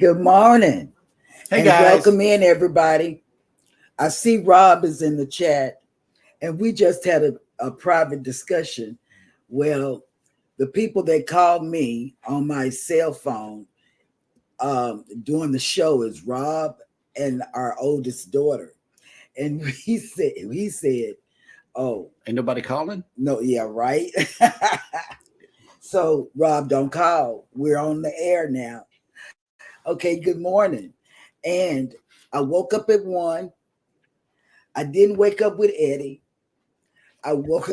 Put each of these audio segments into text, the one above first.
Good morning Hey and guys. welcome in, everybody. I see Rob is in the chat, and we just had a private discussion. Well, the people that called me on my cell phone during the show is Rob and our oldest daughter. And he said, oh, Ain't nobody calling? no, yeah, right. So, Rob, don't call. We're on the air now. Okay, good morning. And I woke up at 1. I didn't wake up with Eddie. I woke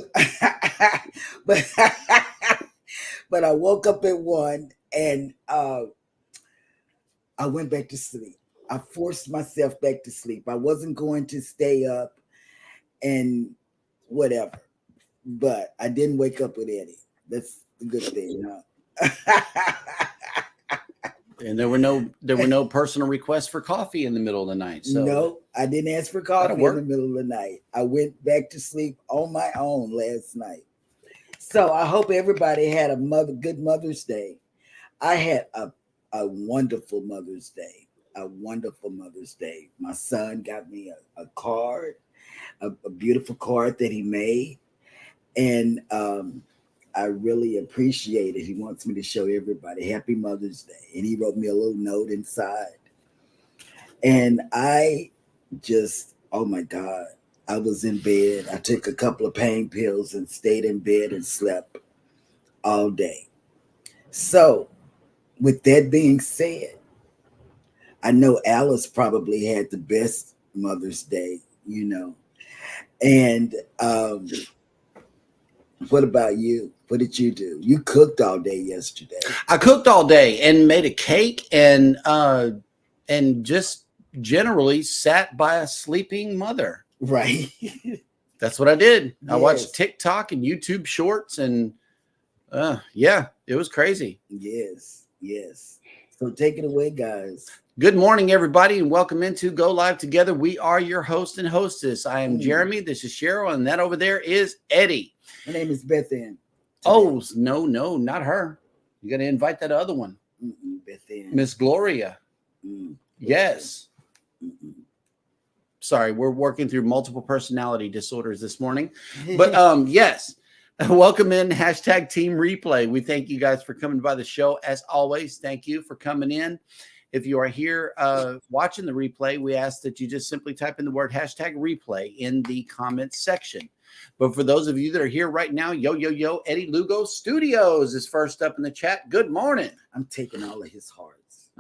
but but I woke up at 1 and I went back to sleep. I forced myself back to sleep. I wasn't going to stay up and whatever. But I didn't wake up with Eddie. That's the good thing, huh? And there were no personal requests for coffee in the middle of the night. So No, I didn't ask for coffee in the middle of the night. I went back to sleep on my own last night. So I hope everybody had a good Mother's Day. I had a wonderful Mother's Day. A wonderful Mother's Day. My son got me a card, a beautiful card that he made. And I really appreciate it. He wants me to show everybody Happy Mother's Day. And he wrote me a little note inside. And I just, oh my God, I was in bed. I took a couple of pain pills and stayed in bed and slept all day. So, with that being said, I know Alice probably had the best Mother's Day. And what about you? What did you do? You cooked all day yesterday. I cooked all day and made a cake and just generally sat by a sleeping mother. Right. That's what I did. Yes. I watched TikTok and YouTube shorts and yeah, it was crazy. Yes. So take it away, guys. Good morning, everybody, and welcome into Go Live Together. We are your host and hostess. I am Jeremy. This is Cheryl, and that over there is Eddie. Her name is Beth Ann. Oh, no, not her. You got to invite that other one. Beth Ann. Miss Gloria. Yes. Sorry, we're working through multiple personality disorders this morning. But yes, welcome in #Team Replay. We thank you guys for coming by the show. As always, thank you for coming in. If you are here watching the replay, we ask that you just simply type in the word #replay in the comments section. But for those of you that are here right now, yo, Eddie Lugo Studios is first up in the chat. Good morning. I'm taking all of his hearts.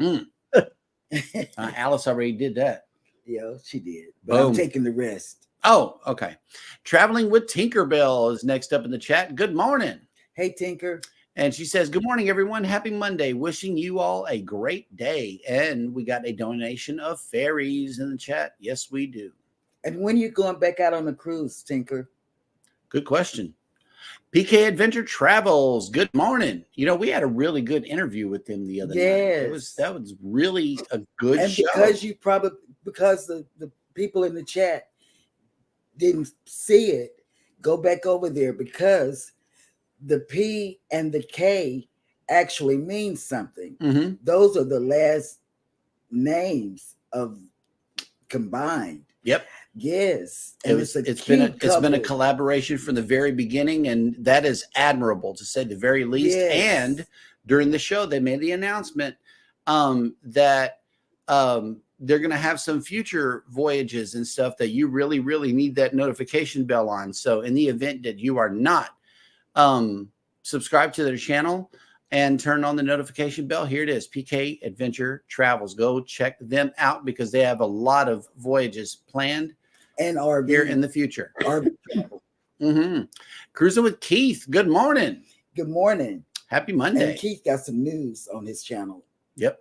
Alice already did that. Yeah, she did. But boom. I'm taking the rest. Oh, okay. Traveling with Tinkerbell is next up in the chat. Good morning. Hey, Tinker. And she says, good morning, everyone. Happy Monday. Wishing you all a great day. And we got a donation of fairies in the chat. Yes, we do. And when are you going back out on the cruise, Tinker? Good question. PK Adventure Travels. Good morning. You know, we had a really good interview with them the other night. That was really a good show. And because the people in the chat didn't see it, go back over there because the P and the K actually mean something. Mm-hmm. Those are the last names of combined. Yep. Yes. And it's been a collaboration from the very beginning, and that is admirable to say the very least. Yes. And during the show, they made the announcement that they're going to have some future voyages and stuff that you really, really need that notification bell on. So in the event that you are not subscribe to their channel and turn on the notification bell, here it is, PK Adventure Travels. Go check them out because they have a lot of voyages planned and RV here in the future. RV travel. Cruising with Keith. Good morning. Good morning. Happy Monday. And Keith got some news on his channel. Yep.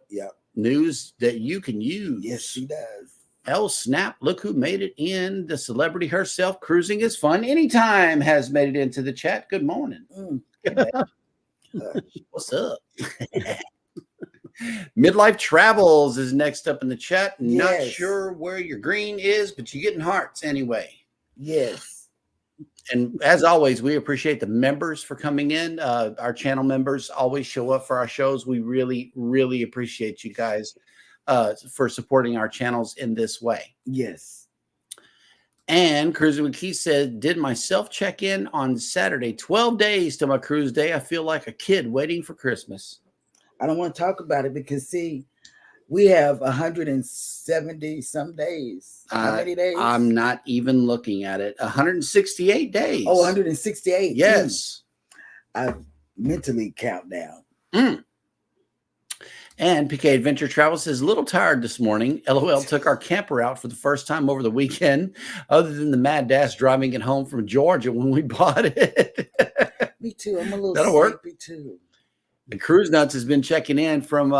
News that you can use. Yes, he does. Snap, look who made it in. The celebrity herself. Cruising is fun anytime has made it into the chat. Good morning. What's up? Midlife Travels is next up in the chat. Yes. Not sure where your green is, but you're getting hearts anyway. Yes. And as always, we appreciate the members for coming in. Our channel members always show up for our shows. We really, really appreciate you guys for supporting our channels in this way. Yes. And Cruising with Keith said, did myself check in on Saturday, 12 days to my cruise day. I feel like a kid waiting for Christmas. I don't want to talk about it because, see, we have 170 some days. How many days? I'm not even looking at it. 168 days. Oh, 168. Yes. I mentally count down. And PK Adventure Travel says, a little tired this morning. LOL took our camper out for the first time over the weekend, other than the mad dash driving it home from Georgia when we bought it. Me too. I'm a little That'll work. sleepy too. The Cruise Nuts has been checking in from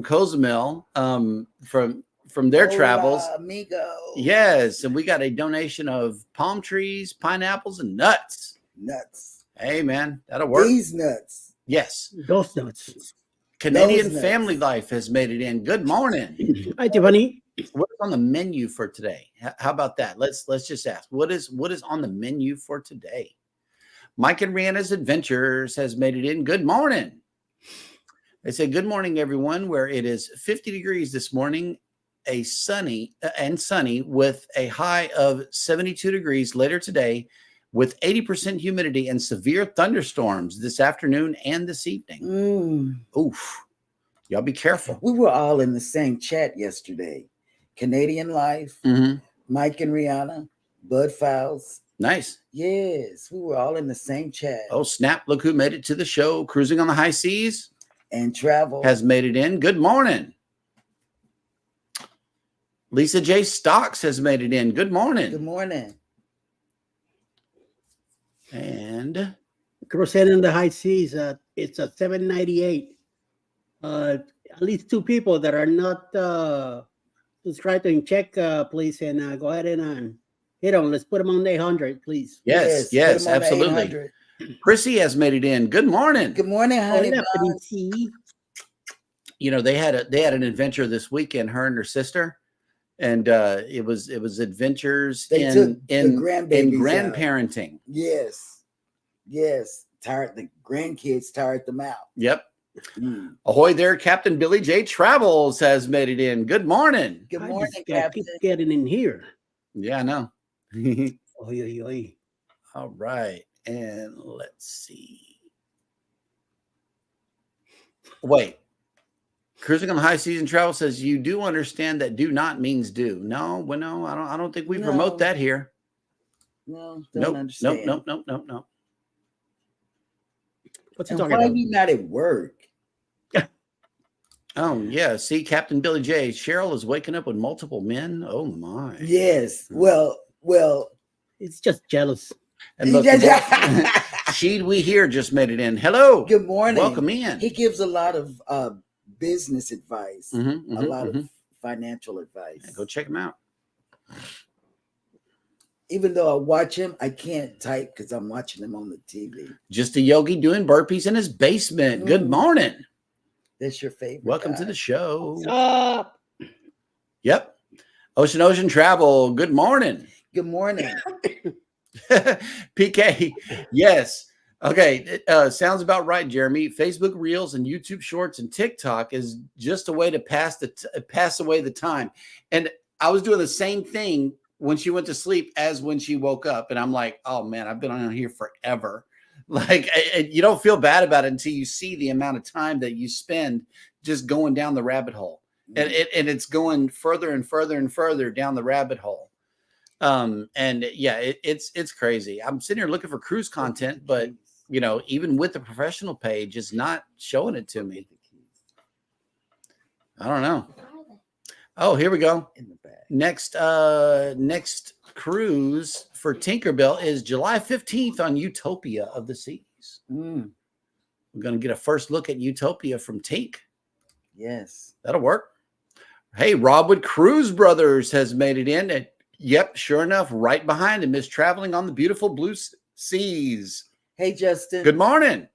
Cozumel, from their travels. Amigo. Yes, and we got a donation of palm trees, pineapples, and nuts. Nuts. Hey, man, that'll work. These nuts. Yes. Those nuts. Canadian Family Life has made it in. Good morning. Hi, Tiffany. What's on the menu for today? How about that? Let's just ask. What is on the menu for today? Mike and Rihanna's Adventures has made it in. Good morning. They say, good morning, everyone, where it is 50 degrees this morning, sunny with a high of 72 degrees later today, with 80% humidity and severe thunderstorms this afternoon and this evening. Oof. Y'all be careful. We were all in the same chat yesterday. Canadian Life, Mike and Rihanna, Bud Files. Nice. Yes, we were all in the same chat. Oh, snap. Look who made it to the show. Cruising on the High Seas. And Travel has made it in. Good morning. Lisa J. Stocks has made it in. Good morning. Good morning. And Cruising in the High Seas, it's a 798. At least two people that are not subscribed and check, please, and go ahead and hit them. Let's put them on the 800, please. Yes, absolutely. Chrissy has made it in. Good morning. Good morning, honey. You know, they had an adventure this weekend, her and her sister, and it was adventures in grandparenting. Yes. The grandkids tired them out. Yep. Ahoy there, Captain Billy J. Travels has made it in. Good morning. Good morning, Captain. Keep getting in here. Yeah, I know. Oy. All right. And let's see. Wait. Cruising on the High Season Travel says, you do understand that do not means do. No, I don't think we promote that here. No, nope, understand. Nope. What's he talking about? Why are you not at work? Oh, yeah. See, Captain Billy J. Cheryl is waking up with multiple men. Oh, my. Yes. Well. It's just jealous. And look, Sheed We Here just made it in. Hello. Good morning. Welcome in. He gives a lot of business advice, a lot of financial advice. Yeah, go check him out. Even though I watch him, I can't type because I'm watching him on the TV. Just a yogi doing burpees in his basement. Good morning. That's your favorite. Welcome to the show. Yep. Ocean Travel. Good morning. Good morning. PK. Yes. Okay. Sounds about right, Jeremy. Facebook Reels and YouTube Shorts and TikTok is just a way to pass away the time. And I was doing the same thing when she went to sleep as when she woke up. And I'm like, oh man, I've been on here forever. Like you don't feel bad about it until you see the amount of time that you spend just going down the rabbit hole. And it's going further and further and further down the rabbit hole. And yeah, it's crazy. I'm sitting here looking for cruise content, but you know, even with the professional page, it's not showing it to me. I don't know. Oh, here we go. In the back. Next cruise for Tinkerbell is July 15th on Utopia of the Seas. We're going to get a first look at Utopia from Tink. Yes. That'll work. Hey, Robwood Cruise Brothers has made it in. And yep, sure enough, right behind him is traveling on the beautiful blue seas. Hey, Justin. Good morning.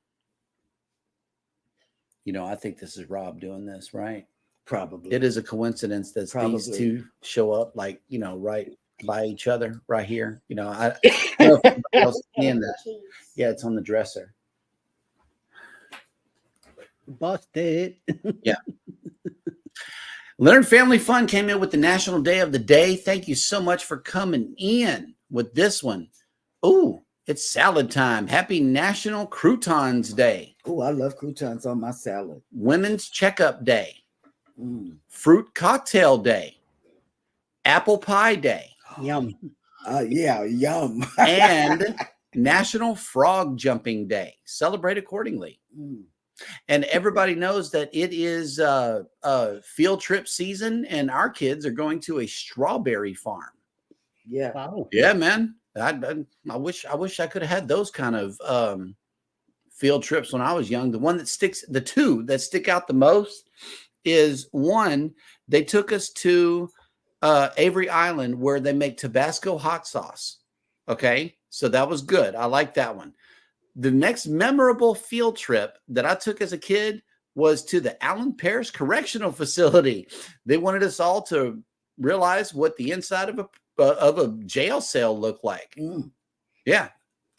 You know, I think this is Rob doing this, right? Probably. It is a coincidence that these two show up, like, you know, right by each other right here. You know, I don't know if anybody else can that. Yeah, it's on the dresser. Busted. Yeah. Leonard Family Fun came in with the National Day of the Day. Thank you so much for coming in with this one. Oh, it's salad time. Happy National Croutons Day. Oh, I love croutons on my salad. Women's Checkup Day. Fruit Cocktail Day. Apple Pie Day. Yum. Yeah, yum. And National Frog Jumping Day. Celebrate accordingly. And everybody knows that it is field trip season, and our kids are going to a strawberry farm. Yeah. Wow. Yeah, man. I wish I could have had those kind of field trips when I was young. The two that stick out the most is one, they took us to Avery Island where they make Tabasco hot sauce. Okay. So that was good. I like that one. The next memorable field trip that I took as a kid was to the Allen Parish Correctional Facility. They wanted us all to realize what the inside of a jail cell looked like. Yeah,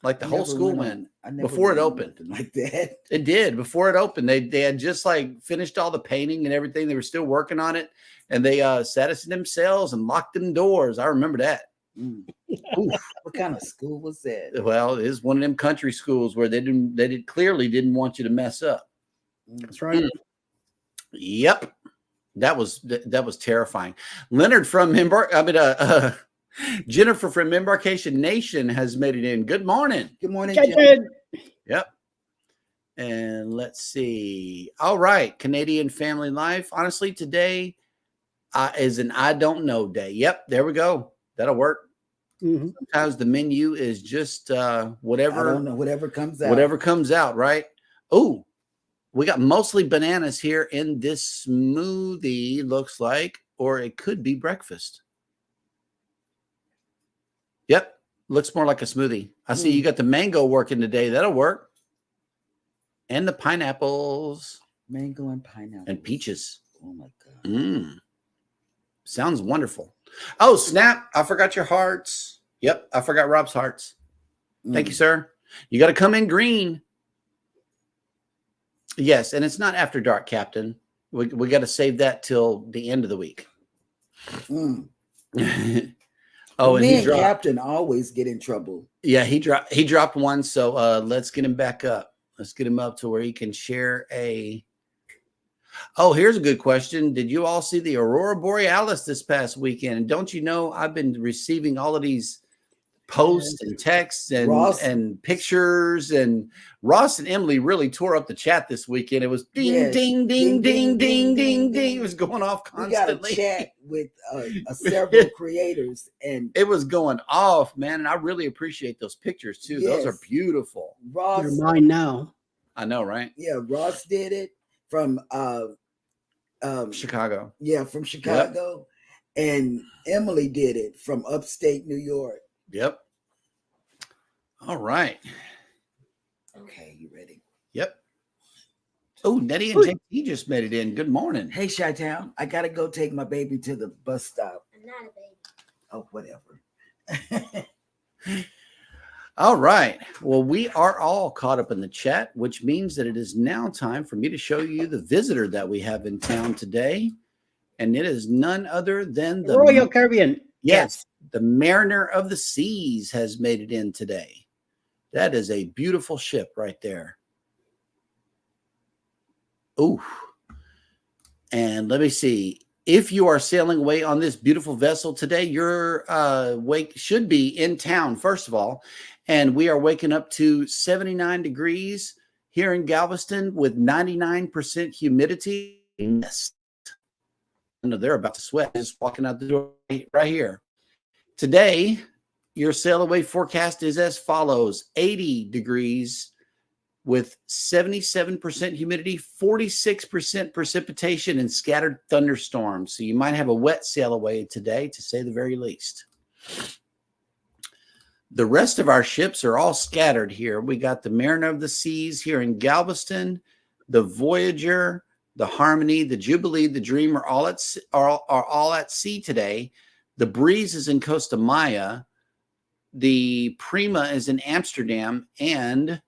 like the whole school went before it opened. Like that. It did before it opened. They had just like finished all the painting and everything. They were still working on it, and they sat us in them cells and locked them doors. I remember that. What kind of school was that? Well, it is one of them country schools where they clearly didn't want you to mess up. That's right. Yep. That was terrifying. Leonard from Jennifer from Embarkation Nation has made it in. Good morning. Good morning, Jen. Yep. And let's see. All right. Canadian Family Life. Honestly, today is an I don't know day. Yep. There we go. That'll work. Sometimes the menu is just whatever. I don't know, whatever comes out. Whatever comes out, right? Oh, we got mostly bananas here in this smoothie, looks like, or it could be breakfast. Yep. Looks more like a smoothie. I see you got the mango working today. That'll work. And the pineapples. Mango and pineapple. And peaches. Oh, my God. Sounds wonderful. Oh, snap. I forgot your hearts. Yep. I forgot Rob's hearts. Thank you, sir. You got to come in green. Yes. And it's not after dark, Captain. We got to save that till the end of the week. Oh, and me and Captain always get in trouble. Yeah, he dropped one. So let's get him back up. Let's get him up to where he can share a. Oh, here's a good question. Did you all see the Aurora Borealis this past weekend? And don't you know I've been receiving all of these posts and texts and pictures, and Ross and Emily really tore up the chat this weekend. It was ding, ding, ding, ding, ding, ding, ding. It was going off constantly. We got a chat with several creators, and it was going off, man. And I really appreciate those pictures too. Yes. Those are beautiful. Ross, they're mine now. I know, right? Yeah, Ross did it from Chicago. Yeah, from Chicago. Yep. And Emily did it from upstate New York. Yep. All right. Okay, you ready? Yep. Oh, Nettie and JT just made it in. Good morning. Hey, Chi-Town. I got to go take my baby to the bus stop. I'm not a baby. Oh, whatever. All right. Well, we are all caught up in the chat, which means that it is now time for me to show you the visitor that we have in town today. And it is none other than the Royal Caribbean. Yes. The Mariner of the Seas has made it in today. That is a beautiful ship right there. Ooh. And let me see. If you are sailing away on this beautiful vessel today, your wake should be in town, first of all. And we are waking up to 79 degrees here in Galveston with 99% humidity. Yes. I know they're about to sweat just walking out the door right here. Today, your sail away forecast is as follows: 80 degrees with 77% humidity, 46% precipitation, and scattered thunderstorms. So you might have a wet sail away today, to say the very least. The rest of our ships are all scattered here. We got the Mariner of the Seas here in Galveston, the Voyager, the Harmony, the Jubilee, the Dream are all at sea today. The Breeze is in Costa Maya. The Prima is in Amsterdam, and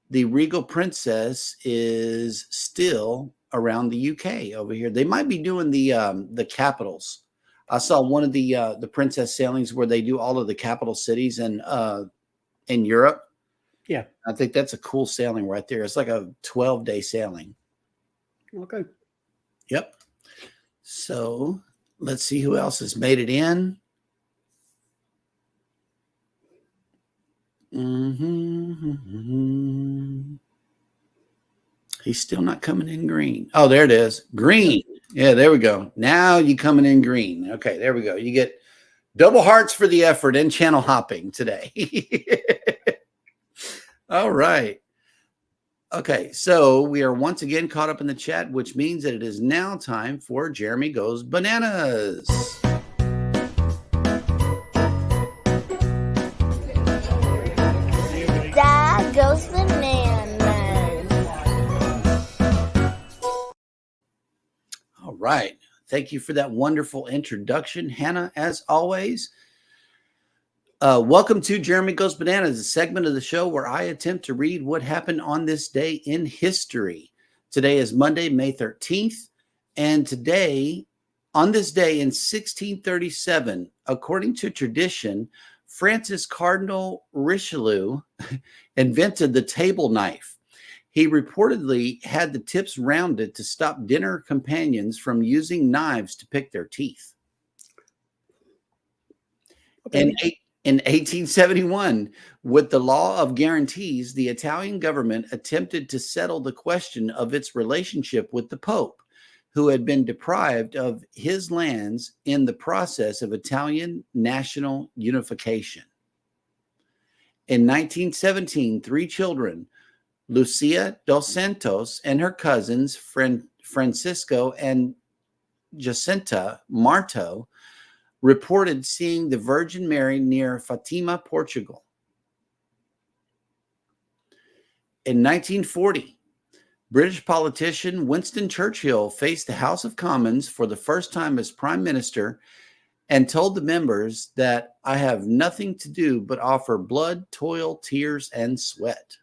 the Regal Princess is still around the UK over here. They might be doing the capitals. I saw one of the Princess sailings where they do all of the capital cities in Europe. Yeah. I think that's a cool sailing right there. It's like a 12-day sailing. Okay. Yep. So let's see who else has made it in. He's still not coming in green. Oh, there it is. Green. Yeah, there we go. Now you coming in green. Okay, there we go. You get double hearts for the effort and channel hopping today. All right. Okay, so we are once again caught up in the chat, which means that it is now time for Jeremy Goes Bananas. Dad Goes Bananas. All right. Thank you for that wonderful introduction, Hannah, as always. Welcome to Jeremy Goes Bananas, a segment of the show where I attempt to read what happened on this day in history. Today is Monday, May 13th. And today, on this day in 1637, according to tradition, Francis Cardinal Richelieu invented the table knife. He reportedly had the tips rounded to stop dinner companions from using knives to pick their teeth. Okay. In 1871, with the law of guarantees, the Italian government attempted to settle the question of its relationship with the Pope, who had been deprived of his lands in the process of Italian national unification. In 1917, 3 children, Lucia dos Santos and her cousins, Francisco and Jacinta Marto, reported seeing the Virgin Mary near Fatima, Portugal. In 1940, British politician Winston Churchill faced the House of Commons for the first time as Prime Minister and told the members that I have nothing to do but offer blood, toil, tears, and sweat.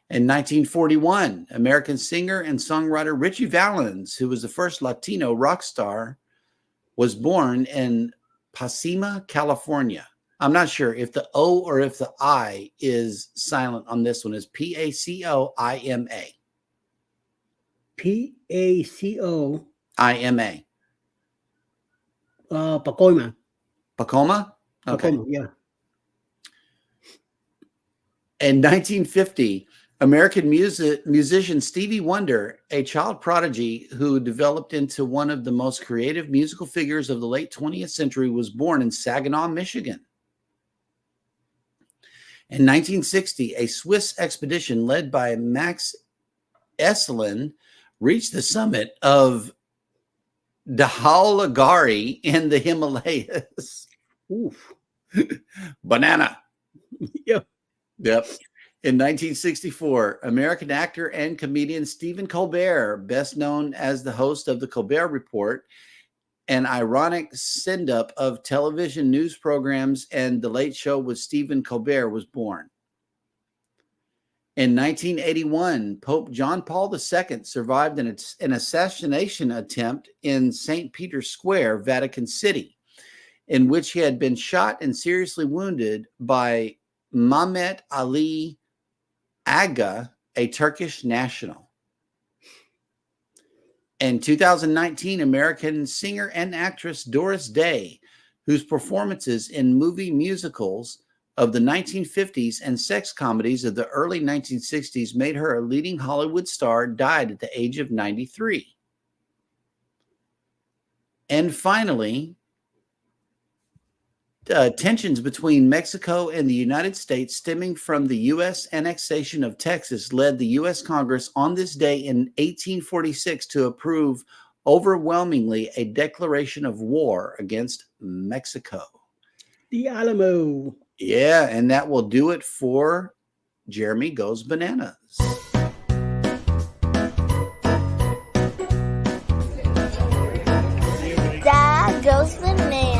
In 1941, American singer and songwriter Richie Valens, who was the first Latino rock star, was born in Pasima, California. I'm not sure if the O or if the I is silent on this one. Is P-A-C-O-I-M-A. P-A-C-O. I-M-A. Pacoima. Pacoma? Okay. Pacoima, yeah. In 1950, American musician Stevie Wonder, a child prodigy who developed into one of the most creative musical figures of the late 20th century, was born in Saginaw, Michigan. In 1960, a Swiss expedition led by Max Esselin reached the summit of Dhaulagiri in the Himalayas. Oof. Banana. Yep. Yep. In 1964, American actor and comedian Stephen Colbert, best known as the host of The Colbert Report, an ironic send-up of television news programs and The Late Show with Stephen Colbert, was born. In 1981, Pope John Paul II survived an assassination attempt in St. Peter's Square, Vatican City, in which he had been shot and seriously wounded by Mehmet Ali Aga, a Turkish national. In 2019, American singer and actress Doris Day, whose performances in movie musicals of the 1950s and sex comedies of the early 1960s made her a leading Hollywood star, died at the age of 93. And finally, tensions between Mexico and the United States stemming from the U.S. annexation of Texas led the U.S. Congress on this day in 1846 to approve overwhelmingly a declaration of war against Mexico. The Alamo. Yeah, and that will do it for Jeremy Goes Bananas. Dad Goes Bananas.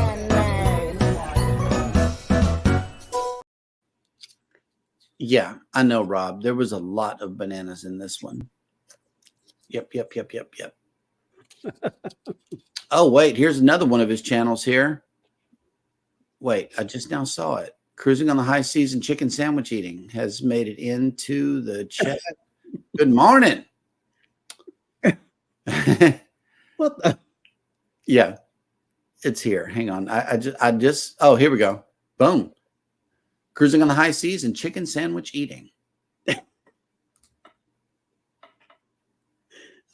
Yeah, I know, Rob. There was a lot of bananas in this one. Yep. Oh, wait, here's another one of his channels here. Wait, I just now saw it. Cruising on the High Seas and Chicken Sandwich Eating has made it into the chat. Good morning. What the? Yeah, it's here. Hang on. I just, oh, here we go. Boom. Cruising on the High Seas and Chicken Sandwich Eating.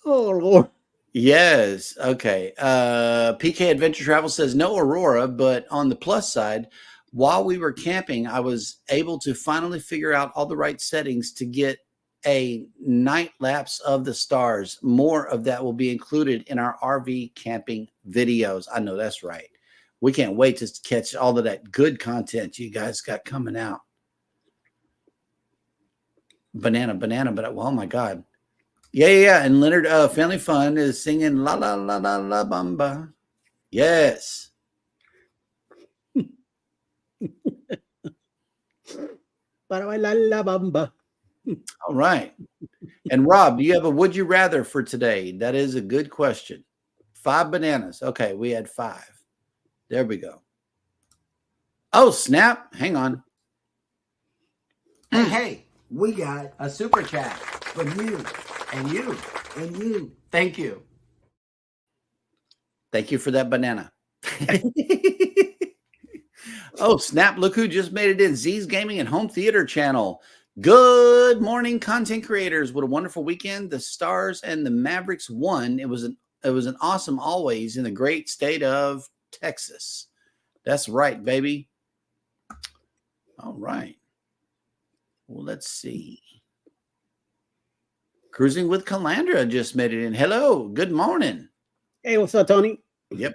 Oh, Lord. Yes. Okay. PK Adventure Travel says no Aurora, but on the plus side, while we were camping, I was able to finally figure out all the right settings to get a night lapse of the stars. More of that will be included in our RV camping videos. I know that's right. We can't wait to catch all of that good content you guys got coming out. Banana, but oh my God. Yeah. And Leonard Family Fun is singing La La La La La Bamba. Yes. Para bailar la bamba. All right. And Rob, do you have a would you rather for today? That is a good question. 5 bananas. Okay, we had 5. There we go. Oh, snap. Hang on. Hey, we got A super chat. from you And you. and you. Thank you. Thank you for that banana. Oh, snap. Look who just made it in. Z's Gaming and Home Theater Channel. Good morning, content creators. What a wonderful weekend. The Stars and the Mavericks won. It was an awesome always in the great state of Texas. That's right, baby. All right. Well, let's see. Cruising with Calandra just made it in. Hello. Good morning. Hey, what's up, Tony? Yep.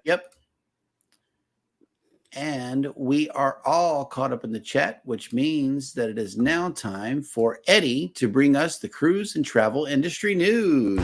And we are all caught up in the chat, which means that it is now time for Eddie to bring us the cruise and travel industry news.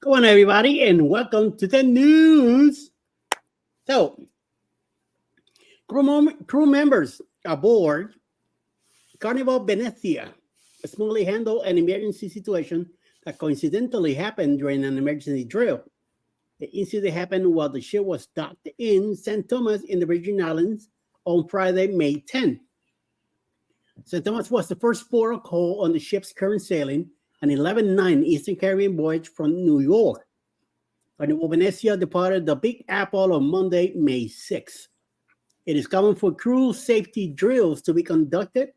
Come on, everybody, and welcome to the news. So, crew members aboard Carnival Venezia smoothly handled an emergency situation that coincidentally happened during an emergency drill. The incident happened while the ship was docked in St. Thomas in the Virgin Islands on Friday, May 10. St. Thomas was the first port of call on the ship's current sailing, an 11-9 Eastern Caribbean voyage from New York. Carnival Venezia departed the Big Apple on Monday, May 6. It is common for crew safety drills to be conducted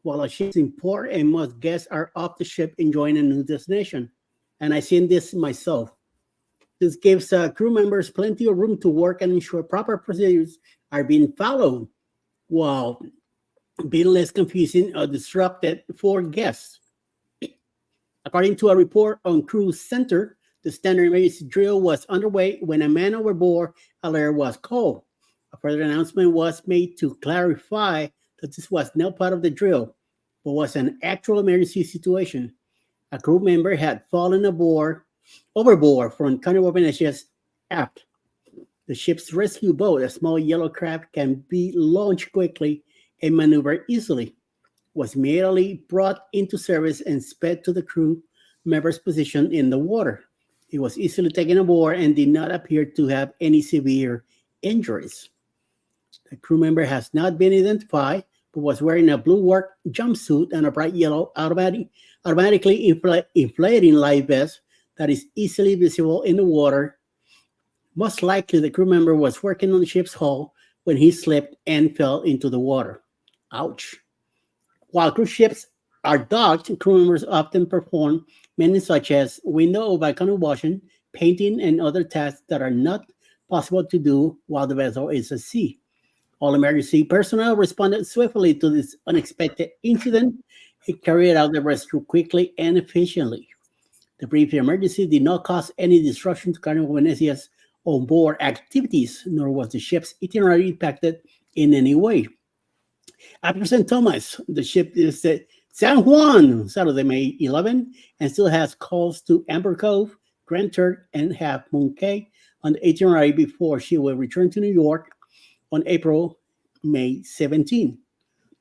while a ship is in port and most guests are off the ship enjoying a new destination. And I've seen this myself. This gives crew members plenty of room to work and ensure proper procedures are being followed while being less confusing or disrupted for guests. According to a report on Cruise Center, the standard emergency drill was underway when a man overboard alert was called. A further announcement was made to clarify that this was not part of the drill, but was an actual emergency situation. A crew member had fallen overboard from Carnival Venezia's aft. The ship's rescue boat, a small yellow craft, can be launched quickly and maneuvered easily, was immediately brought into service and sped to the crew member's position in the water. He was easily taken aboard and did not appear to have any severe injuries. The crew member has not been identified, but was wearing a blue work jumpsuit and a bright yellow automatically inflating life vest that is easily visible in the water. Most likely, the crew member was working on the ship's hull when he slipped and fell into the water. Ouch. While cruise ships are docked, crew members often perform maintenance such as window or balcony washing, painting, and other tasks that are not possible to do while the vessel is at sea. All emergency personnel responded swiftly to this unexpected incident and carried out the rescue quickly and efficiently. The brief emergency did not cause any disruption to Carnival Venezia's onboard activities, nor was the ship's itinerary impacted in any way. After St. Thomas, the ship is San Juan, Saturday, May 11, and still has calls to Amber Cove, Grand Turk, and Half Moon Cay on the itinerary before she will return to New York on May 17.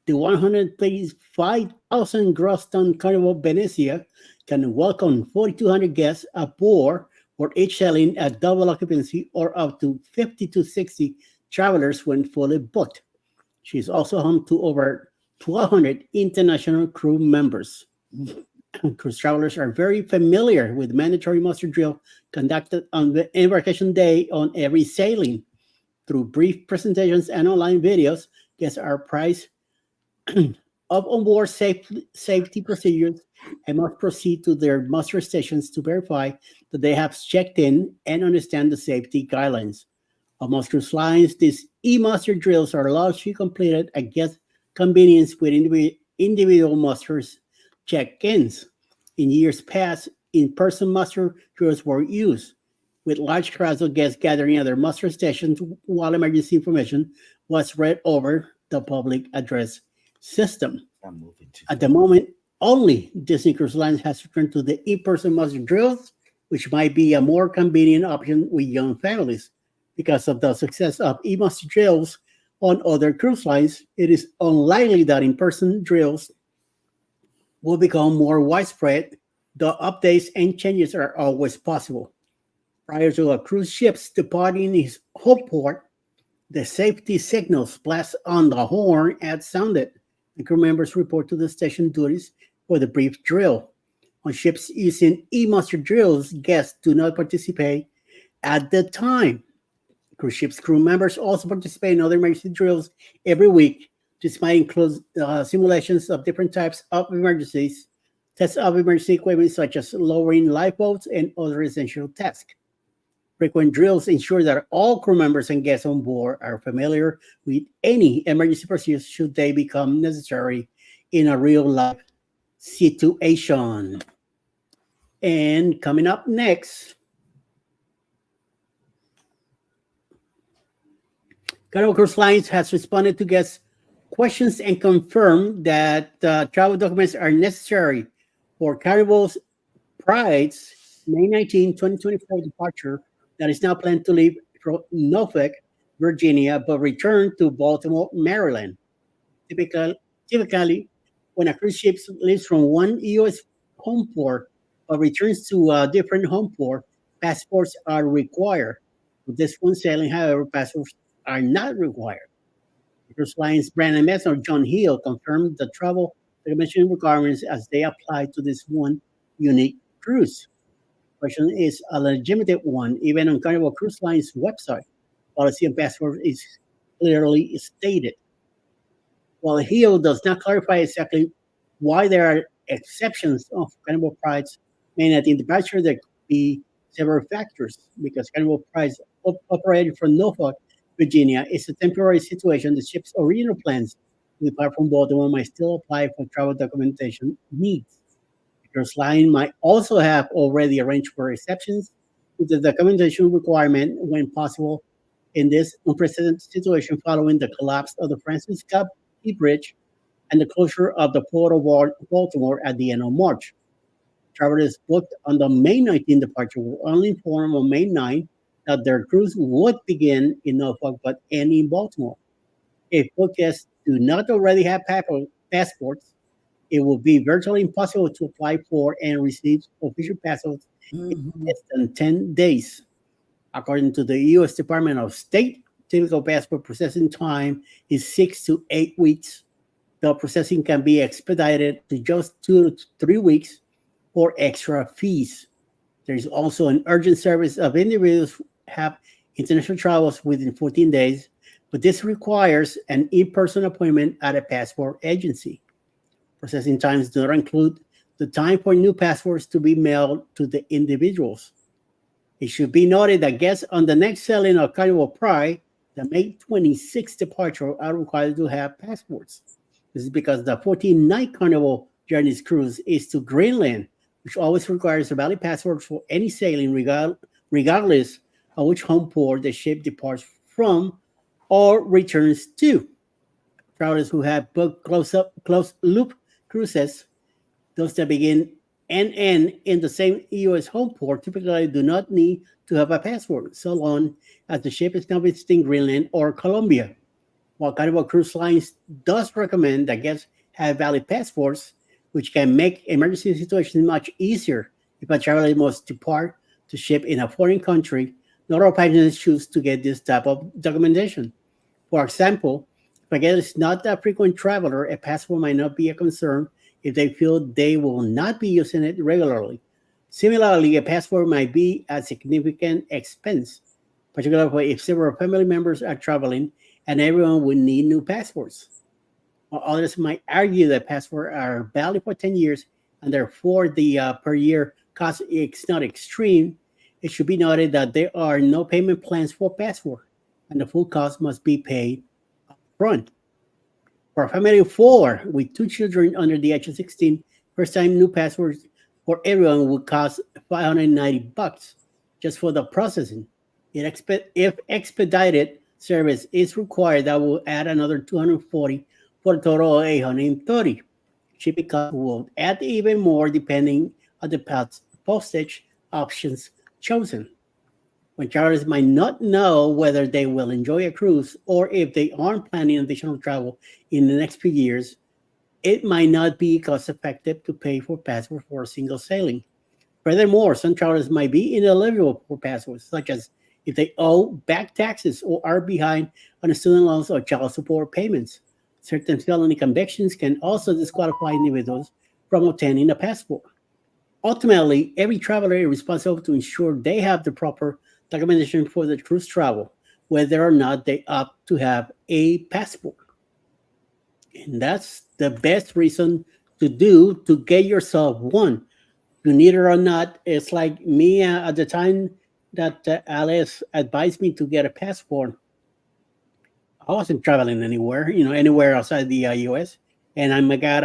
The 135,000 gross ton Carnival Venezia can welcome 4,200 guests aboard, for each selling at double occupancy or up to 50 to 60 travelers when fully booked. She is also home to over 1,200 international crew members. Cruise travelers are very familiar with mandatory muster drill conducted on the embarkation day on every sailing. Through brief presentations and online videos, guests are apprised of onboard safety procedures and must proceed to their muster stations to verify that they have checked in and understand the safety guidelines. On most cruise lines, these e-muster drills are largely completed at guest convenience with individual musters check-ins. In years past, in-person muster drills were used, with large crowds of guests gathering at their muster stations while emergency information was read over the public address system. At the moment, only Disney Cruise Lines has returned to the in-person muster drills, which might be a more convenient option with young families. Because of the success of e-muster drills on other cruise lines, it is unlikely that in-person drills will become more widespread, though updates and changes are always possible. Prior to a cruise ship's departing its home port, the safety signals blast on the horn had sounded, and crew members report to the station duties for the brief drill. On ships using e-muster drills, guests do not participate at the time. Cruise ships crew members also participate in other emergency drills every week. This might include simulations of different types of emergencies, tests of emergency equipment such as lowering lifeboats, and other essential tasks. Frequent drills ensure that all crew members and guests on board are familiar with any emergency procedures should they become necessary in a real-life situation. And coming up next, Carnival Cruise Lines has responded to guests' questions and confirmed that travel documents are necessary for Carnival's Pride's May 19, 2024 departure that is now planned to leave from Norfolk, Virginia, but return to Baltimore, Maryland. Typically, when a cruise ship leaves from one U.S. home port but returns to a different home port, passports are required. With this one sailing, however, passports are not required. Cruise Lines brand ambassador John Hill confirmed the travel documentation requirements as they apply to this one unique cruise. The question is a legitimate one, even on Carnival Cruise Lines website. Policy and passport is clearly stated. While Hill does not clarify exactly why there are exceptions of Carnival Pride's main at departure, there could be several factors because Carnival Pride's operated from Norfolk, Virginia, is a temporary situation. The ship's original plans to depart from Baltimore might still apply for travel documentation needs. The cruise line might also have already arranged for exceptions to the documentation requirement when possible in this unprecedented situation following the collapse of the Francis Scott Key Bridge and the closure of the Port of Baltimore at the end of March. Travelers booked on the May 19 departure were only informed on May 9 that their cruise would begin in Norfolk but end in Baltimore. If booked guests do not already have passports, it will be virtually impossible to apply for and receive official passports in less than 10 days. According to the U.S. Department of State, typical passport processing time is 6 to 8 weeks. The processing can be expedited to just 2 to 3 weeks for extra fees. There is also an urgent service of individuals who have international travels within 14 days, but this requires an in-person appointment at a passport agency. Processing times do not include the time for new passports to be mailed to the individuals. It should be noted that guests on the next sailing of Carnival Pride, the May 26th departure, are required to have passports. This is because the 14-night Carnival Journeys cruise is to Greenland, which always requires a valid passport for any sailing, regardless of which home port the ship departs from or returns to. Travelers who have booked close-loop cruises Those that begin and end in the same U.S. home port typically do not need to have a passport, so long as the ship is not visiting Greenland or Colombia. While Carnival Cruise Lines does recommend that guests have valid passports, which can make emergency situations much easier if a traveler must depart to ship in a foreign country, not all passengers choose to get this type of documentation. For example, if a guest is not a frequent traveler, a passport might not be a concern if they feel they will not be using it regularly. Similarly, a passport might be a significant expense, particularly if several family members are traveling and everyone would need new passports. While others might argue that passports are valid for 10 years and therefore the per year cost is not extreme, it should be noted that there are no payment plans for passport and the full cost must be paid upfront. For a family of four with two children under the age of 16, first time new passports for everyone would cost $590 just for the processing. If expedited service is required, that will add another $240 for a total of $830. Shipping costs will add even more depending on the postage options chosen. When travelers might not know whether they will enjoy a cruise or if they aren't planning additional travel in the next few years, it might not be cost effective to pay for passport for a single sailing. Furthermore, some travelers might be ineligible for passports, such as if they owe back taxes or are behind on student loans or child support payments. Certain felony convictions can also disqualify individuals from obtaining a passport. Ultimately, every traveler is responsible to ensure they have the proper documentation for the cruise travel, whether or not they opt to have a passport. And that's the best reason to get yourself one. You need it or not. It's like me at the time that Alice advised me to get a passport. I wasn't traveling anywhere outside the U.S. And I'm glad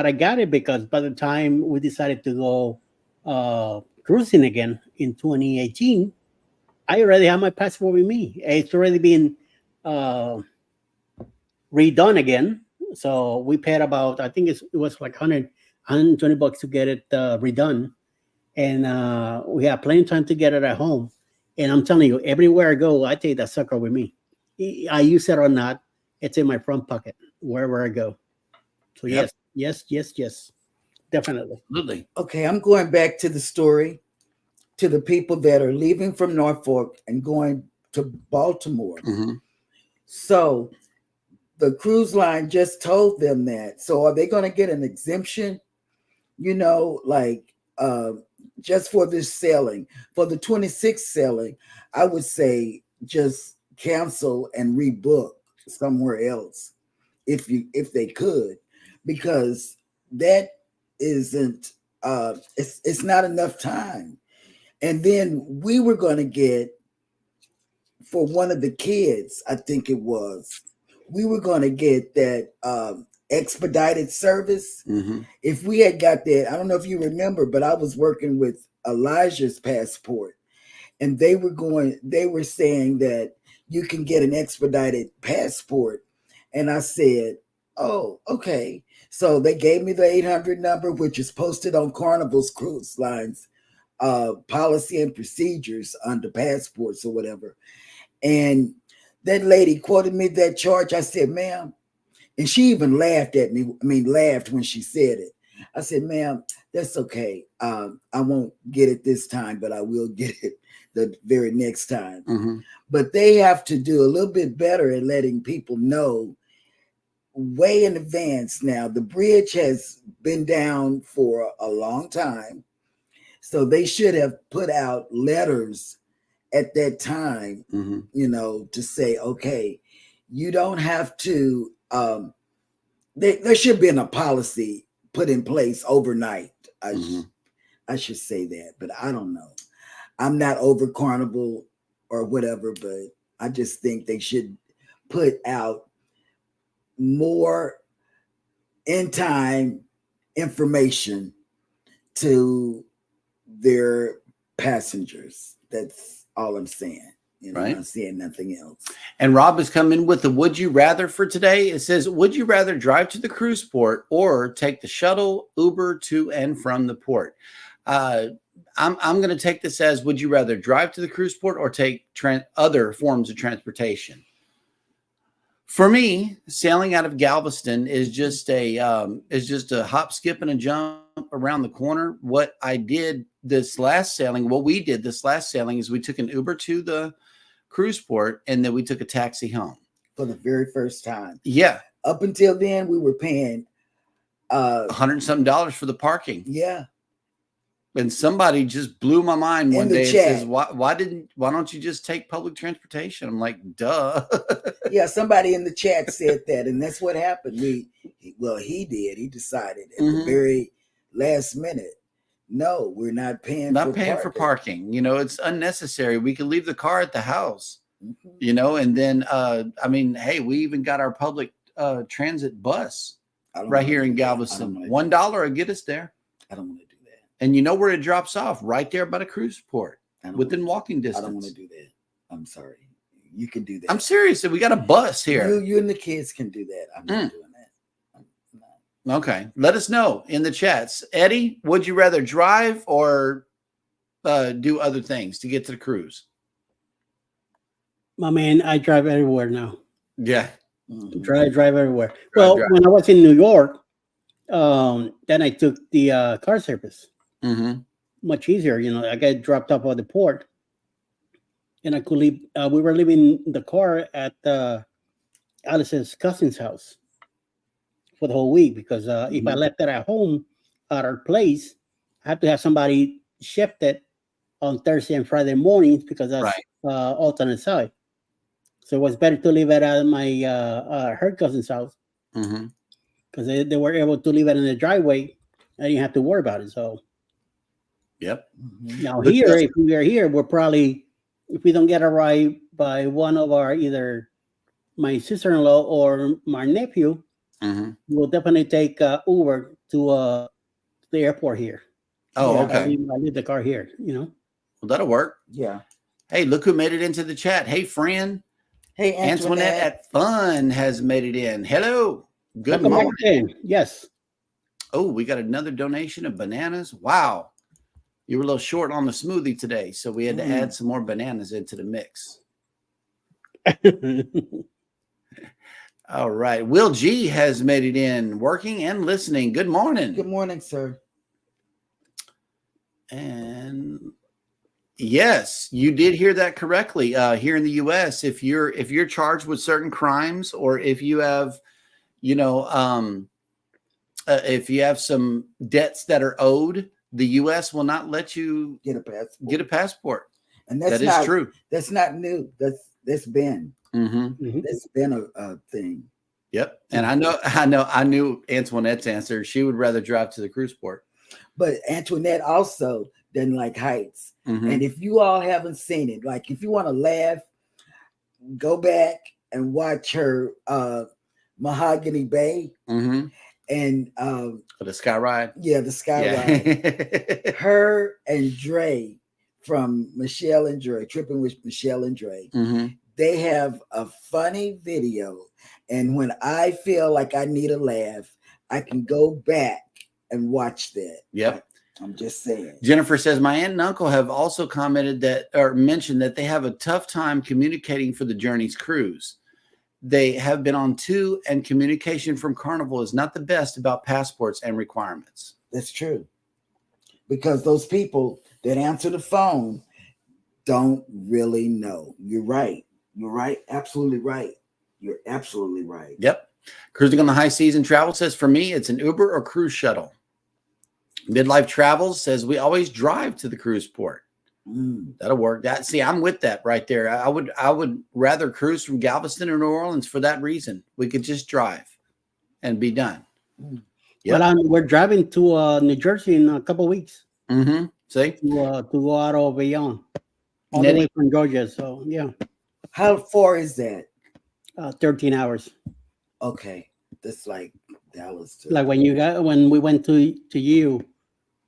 I got it, because by the time we decided to go cruising again in 2018, I already have my passport with me. It's already been redone again. So we paid about, I think it was like $120 to get it redone. And we have plenty of time to get it at home. And I'm telling you, everywhere I go, I take that sucker with me. I use it or not, it's in my front pocket wherever I go. So Yep. yes, definitely. Absolutely. Okay, I'm going back to the story, to the people that are leaving from Norfolk and going to Baltimore. Mm-hmm. So the cruise line just told them that. So are they going to get an exemption? Just for this sailing, for the 26th sailing, I would say just cancel and rebook somewhere else if they could, because that isn't it's not enough time. And then we were going to get, for one of the kids, I think it was, we were going to get that expedited service. Mm-hmm. If we had got that, I don't know if you remember, but I was working with Elijah's passport, and they were saying that you can get an expedited passport. And I said, oh, okay. So they gave me the 800 number, which is posted on Carnival's Cruise Lines policy and procedures under passports or whatever. And that lady quoted me that charge. I said, ma'am, and she even laughed at me. Laughed when she said it. I said, ma'am, that's okay. I won't get it this time, but I will get it the very next time. Mm-hmm. But they have to do a little bit better at letting people know way in advance. Now, the bridge has been down for a long time, so they should have put out letters at that time, mm-hmm. To say, okay, you don't have to, there should be a policy put in place overnight. I should say that, but I don't know. I'm not over Carnival or whatever, but I just think they should put out more in time information to their passengers. That's all I'm saying. Right. I'm saying nothing else. And Rob has come in with the would you rather for today. It says, would you rather drive to the cruise port or take the shuttle Uber to and from the port? I'm going to take this as, would you rather drive to the cruise port or take other forms of transportation? For me, sailing out of Galveston is just a hop, skip, and a jump around the corner. What we did this last sailing is we took an Uber to the cruise port and then we took a taxi home For the very first time. Yeah, Up until then, we were paying $100 and something for the parking. Yeah. And somebody just blew my mind one In the day and chat. says, why don't you just take public transportation? I'm like, duh. Yeah, somebody in the chat said that, and that's what happened. He did. He decided at the very last minute, no, we're not paying for parking. You know, it's unnecessary. We could leave the car at the house, you know, and then, hey, we even got our public transit bus right here in Galveston. $1 will get us there. I don't want to do that. And you know where it drops off? Right there by the cruise port, within walking distance. I don't want to do that. I'm sorry. You can do that. I'm serious. We got a bus here. You and the kids can do that. I'm not doing that. Okay. Let us know in the chats. Eddie, would you rather drive or do other things to get to the cruise? My man, I drive everywhere now. Yeah. Drive everywhere. When I was in New York, then I took the car service. Much easier, you know. I got dropped off at the port, and I could leave. We were leaving the car at Alice's cousin's house for the whole week because if I left it at home at our place, I have to have somebody shift it on Thursday and Friday mornings because that's alternate side. So it was better to leave it at my her cousin's house because they were able to leave it in the driveway. I didn't have to worry about it. So. Yep. Now here, if we are here, we're probably, if we don't get a ride by one of our, either my sister-in-law or my nephew, we'll definitely take Uber to the airport here. Oh, okay. I leave the car here, you know. Well, that'll work. Yeah. Hey, look who made it into the chat. Hey, friend. Hey, Antoinette at Fun has made it in. Hello. Good Welcome morning. back. Yes. Oh, we got another donation of bananas. Wow. You were a little short on the smoothie today, so we had to add some more bananas into the mix. All right. Will G has made it in, working and listening. Good morning. Good morning, sir. And yes, you did hear that correctly. Here in the U.S., if you're charged with certain crimes, or if you have, if you have some debts that are owed, the U.S. will not let you get a passport. And that is true. That's not new. That's been. That's been a thing. Yep. And I knew Antoinette's answer. She would rather drive to the cruise port. But Antoinette also doesn't like heights. And if you all haven't seen it, like if you want to laugh, go back and watch her Mahogany Bay. And the Sky Ride. Yeah, the Sky Ride. Her and Dre from Michelle and Dre, Tripping with Michelle and Dre. They have a funny video. And when I feel like I need a laugh, I can go back and watch that. Yep. I'm just saying. Jennifer says, my aunt and uncle have also commented that, or mentioned that they have a tough time communicating for the Journeys cruise. They have been on 2, and communication from Carnival is not the best about passports and requirements. That's true. Because those people that answer the phone don't really know. You're right. You're right. Absolutely right. You're absolutely right. Yep. Cruising on the High Seas and Travel says, for me, it's an Uber or cruise shuttle. Midlife Travels says, we always drive to the cruise port. That'll work. I'm with that right there. I would rather cruise from Galveston or New Orleans for that reason. We could just drive and be done. Yep. Well, we're driving to New Jersey in a couple of weeks. See? To go out of Bayonne, all the way from Georgia. So, yeah. How far is that? 13 hours. Okay. That's like Dallas too. Like when we went to you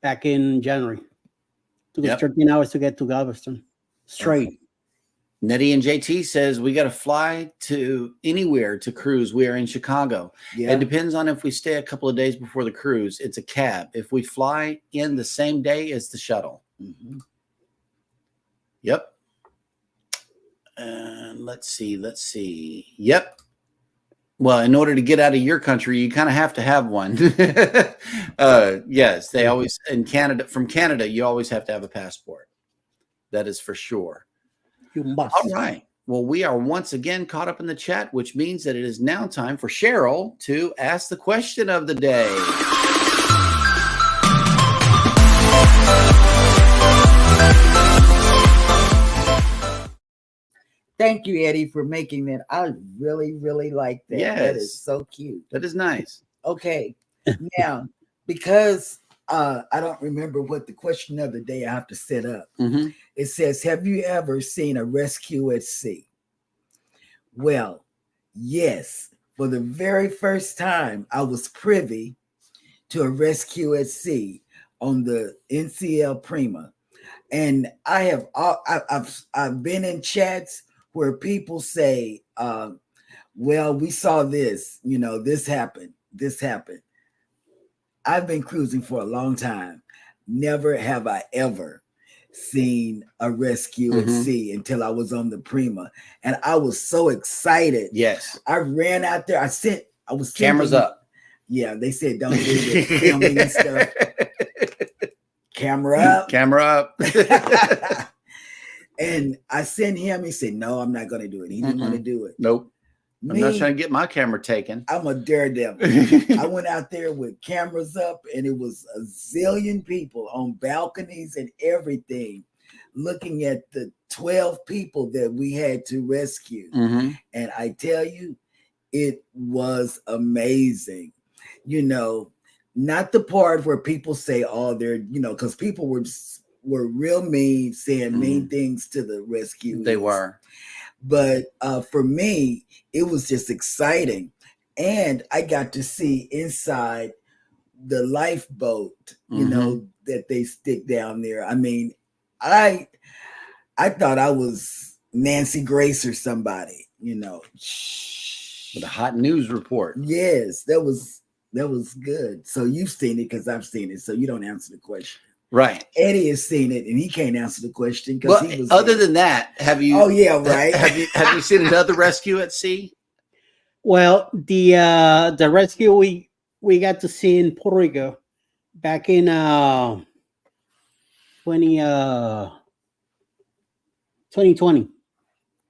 back in January. Took us 13 hours to get to Galveston straight. Nettie and JT says we got to fly to anywhere to cruise. We are in Chicago. Yeah. It depends on if we stay a couple of days before the cruise. It's a cab. If we fly in the same day as the shuttle. Mhm. Yep. And let's see. Yep. Well, in order to get out of your country, you kind of have to have one. Yes, they always in Canada. From Canada, you always have to have a passport. That is for sure. You must. All right. Well, we are once again caught up in the chat, which means that it is now time for Cheryl to ask the question of the day. Thank you, Eddie, for making that. I really, really like that. That Yes. is so cute. That is nice. Okay. Now, because I don't remember what the question of the day I have to set up. Mhm. It says, have you ever seen a rescue at sea? Well, yes. For the very first time, I was privy to a rescue at sea on the NCL Prima. And I've been in chats where people say, well, we saw this, this happened. I've been cruising for a long time. Never have I ever seen a rescue at sea until I was on the Prima. And I was so excited. Yes. I ran out there. I was Cameras sending- up. Yeah, they said don't do the filming and stuff. Camera up. Camera up. And I sent him. He said, no, I'm not going to do it. He didn't want to do it. Nope. I'm not Me, trying to get my camera taken. I'm a daredevil. I went out there with cameras up, and it was a zillion people on balconies and everything looking at the 12 people that we had to rescue. Mhm. And I tell you, it was amazing. Not the part where people say, oh, they're, because people were real mean, saying mean things to the rescue. They were. But for me, it was just exciting. And I got to see inside the lifeboat, that they stick down there. I mean, I thought I was Nancy Grace or somebody, With a hot news report. Yes, that was good. So you've seen it because I've seen it. So you don't answer the question. Right. Eddie has seen it and he can't answer the question because Well, he was other there. than that, have you? Oh yeah, right. Have you seen another rescue at sea? Well, the rescue we got to see in Puerto Rico back in 2020.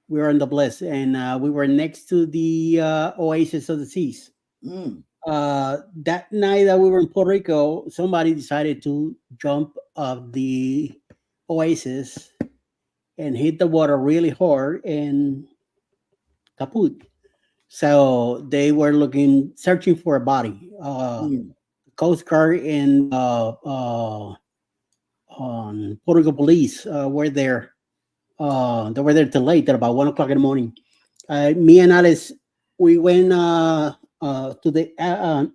We were in the Bliss, and we were next to the Oasis of the Seas. Mm. That night that we were in Puerto Rico, somebody decided to jump off the Oasis and hit the water really hard and kaput. So they were searching for a body. Coast Guard and Puerto Rico police were there. They were there till late, at about 1 o'clock in the morning. Me and Alice, we went to the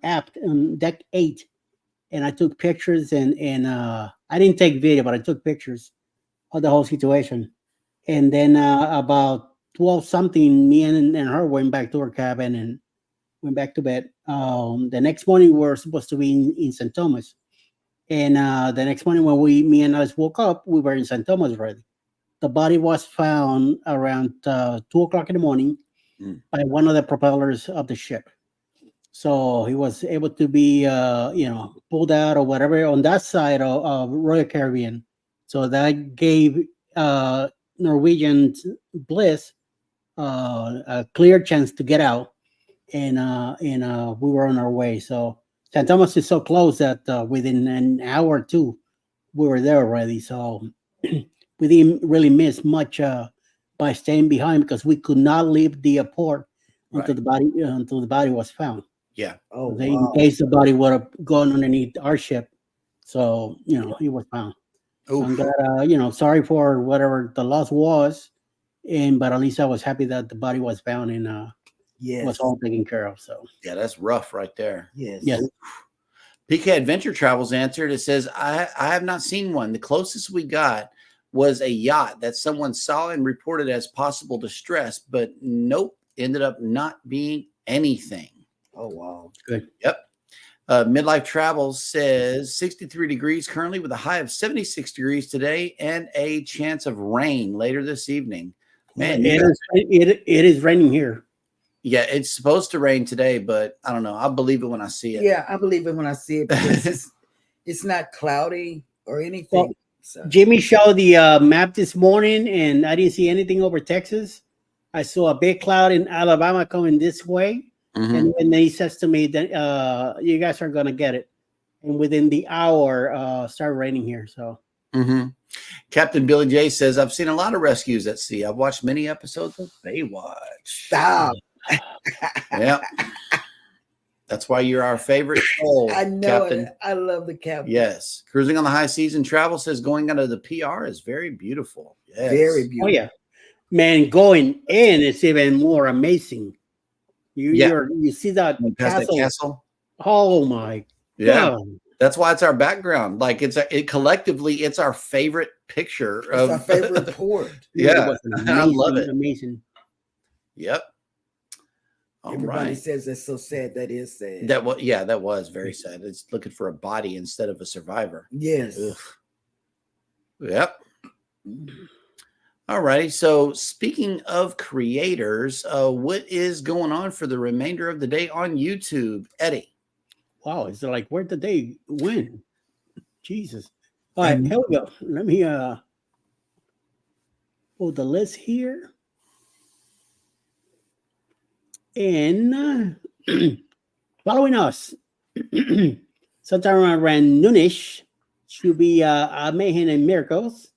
aft on deck 8, and I took pictures. And I didn't take video, but I took pictures of the whole situation. And then about 12 something, me and her went back to our cabin and went back to bed. The next morning we were supposed to be in St. Thomas, and the next morning when me and Alice woke up, we were in St. Thomas already. The body was found around 2 o'clock in the morning by one of the propellers of the ship. So he was able to be pulled out or whatever on that side of Royal Caribbean. So that gave Norwegian Bliss a clear chance to get out, and we were on our way. So St. Thomas is so close that within an hour or two we were there already. So we didn't really miss much by staying behind, because we could not leave the port until the body was found. Yeah. Oh, In case the body would have gone underneath our ship. So he was found. Oof. And sorry for whatever the loss was, but at least I was happy that the body was found and yes. was all taken care of. So Yeah, that's rough right there. Yes. yes. PK Adventure Travels answered. It says, I have not seen one. The closest we got was a yacht that someone saw and reported as possible distress, but nope, ended up not being anything. Oh, wow. Good. Yep. Midlife Travel says 63 degrees currently with a high of 76 degrees today and a chance of rain later this evening. Man, it is raining here. yeah, it's supposed to rain today, but I don't know. I'll believe it when I see it. Yeah, I believe it when I see it because it's not cloudy or anything. Well, so. Jimmy showed the map this morning, and I didn't see anything over Texas. I saw a big cloud in Alabama coming this way. Mhm. And he says to me that you guys are going to get it. And within the hour, start raining here. So Captain Billy J says, I've seen a lot of rescues at sea. I've watched many episodes of Baywatch. Stop. Yeah. That's why you're our favorite soul, I know Captain. it. I love the captain. Yes. Cruising on the High Seas and Travel says going under the PR is very beautiful. Yes. Very beautiful. Oh, yeah. Man, going in, it's even more amazing. You see that castle. Oh, my God. That's why it's our background. Like collectively, it's our favorite picture of our favorite port. Yeah. I love it. Amazing. Yep. Everybody says that's so sad. That is sad. That was very sad. It's looking for a body instead of a survivor. Yes. Ugh. Yep. All righty. So speaking of creators, what is going on for the remainder of the day on YouTube, Eddie? Wow, it's like where did they win? Jesus. All right, here we go. Let me pull the list here. And following us, sometime around noonish, should be Mayhem and Miracles,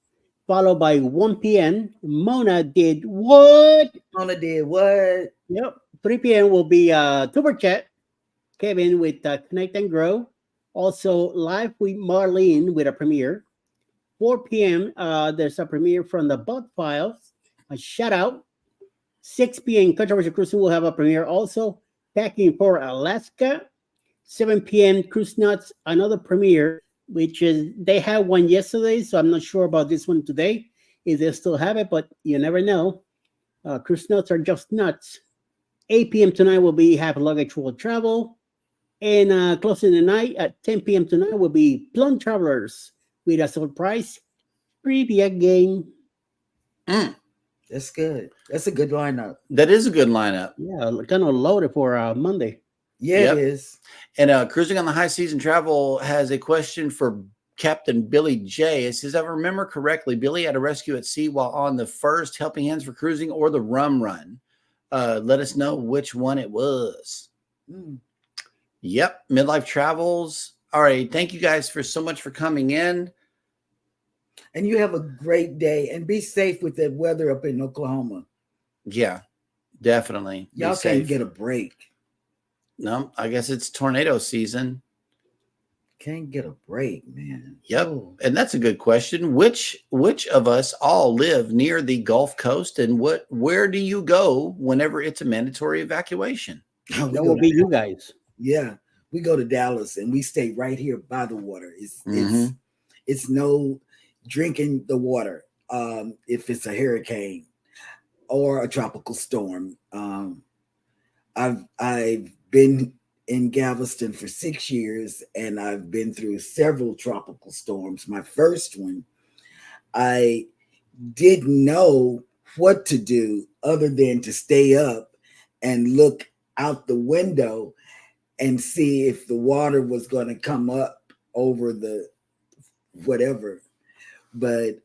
followed by 1 p.m. Mona did what? Mona did what? Yep. 3 p.m. will be Tuber Chat, Kevin with Connect and Grow. Also live with Marlene with a premiere. 4 p.m. There's a premiere from the Bot Files. A shout out. 6 p.m. Controversial Cruising will have a premiere also. Packing for Alaska. 7 p.m. Cruise Nuts, another premiere, which is they had one yesterday, so I'm not sure about this one today. If they still have it, but you never know. Cruise Nuts are just nuts. 8 p.m. tonight will be Half Luggage World Travel. And closing the night at 10 p.m. tonight will be Plum Travelers with a surprise trivia game. That's good. That's a good lineup. That is a good lineup. Yeah, kind of loaded for Monday. Yeah, it is. And Cruising on the High Seas and Travel has a question for Captain Billy J. It says, if I remember correctly, Billy had a rescue at sea while on the first Helping Hands for Cruising or the Rum Run. Let us know which one it was. Yep. Midlife Travels. All right. Thank you guys so much for coming in. And you have a great day and be safe with that weather up in Oklahoma. Yeah, definitely. Y'all can't get a break. No, I guess it's tornado season. Can't get a break, man. Yep. Oh. And that's a good question. Which of us all live near the Gulf Coast, and where do you go whenever it's a mandatory evacuation? That will be you guys. Yeah. We go to Dallas and we stay right here by the water. It's no drinking the water if it's a hurricane or a tropical storm. I've been in Galveston for 6 years, and I've been through several tropical storms. My first one, I didn't know what to do other than to stay up and look out the window and see if the water was going to come up over the whatever. But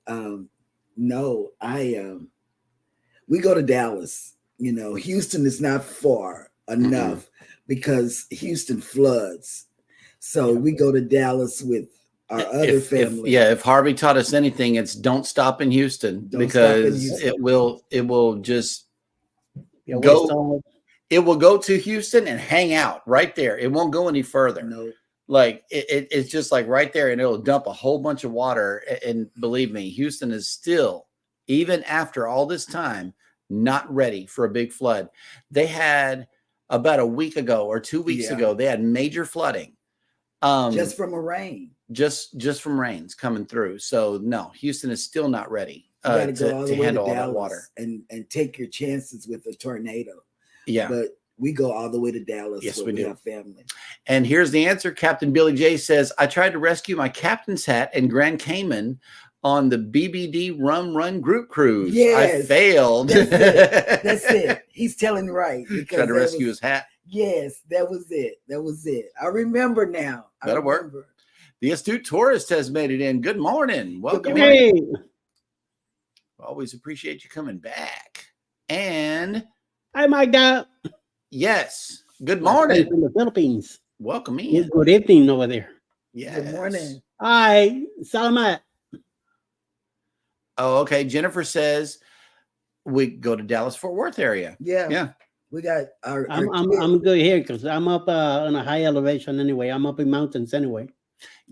no, we go to Dallas. You know, Houston is not far enough because Houston floods. So we go to Dallas with our other family. If Harvey taught us anything, it's don't stop in Houston because it will just go. It will go to Houston and hang out right there. It won't go any further. No. Like it's just like right there, and it'll dump a whole bunch of water. And believe me, Houston is still, even after all this time, not ready for a big flood. They had about a week ago or 2 weeks ago, they had major flooding. Just from a rain. Just from rains coming through. So no, Houston is still not ready You got to go all the way to handle all that Dallas water. and take your chances with a tornado. Yeah. But we go all the way to Dallas. Yes, where we do. have family. And here's the answer. Captain Billy J says, I tried to rescue my captain's hat and Grand Cayman on the BBD Rum Run group cruise. Yes, I failed. That's it. He's telling right. Tried to rescue his hat. Yes, that was it. I remember now. That'll work. The astute tourist has made it in. Good morning. Welcome. Hey, Always appreciate you coming back. And hi, Magda. yes, good morning. From the Philippines. Welcome in. Yes, good evening over there. Yes. Good morning. Hi, salamat. Oh, okay. Jennifer says we go to Dallas Fort Worth area. Yeah. We got our I'm good here because I'm up on a high elevation anyway. I'm up in mountains anyway.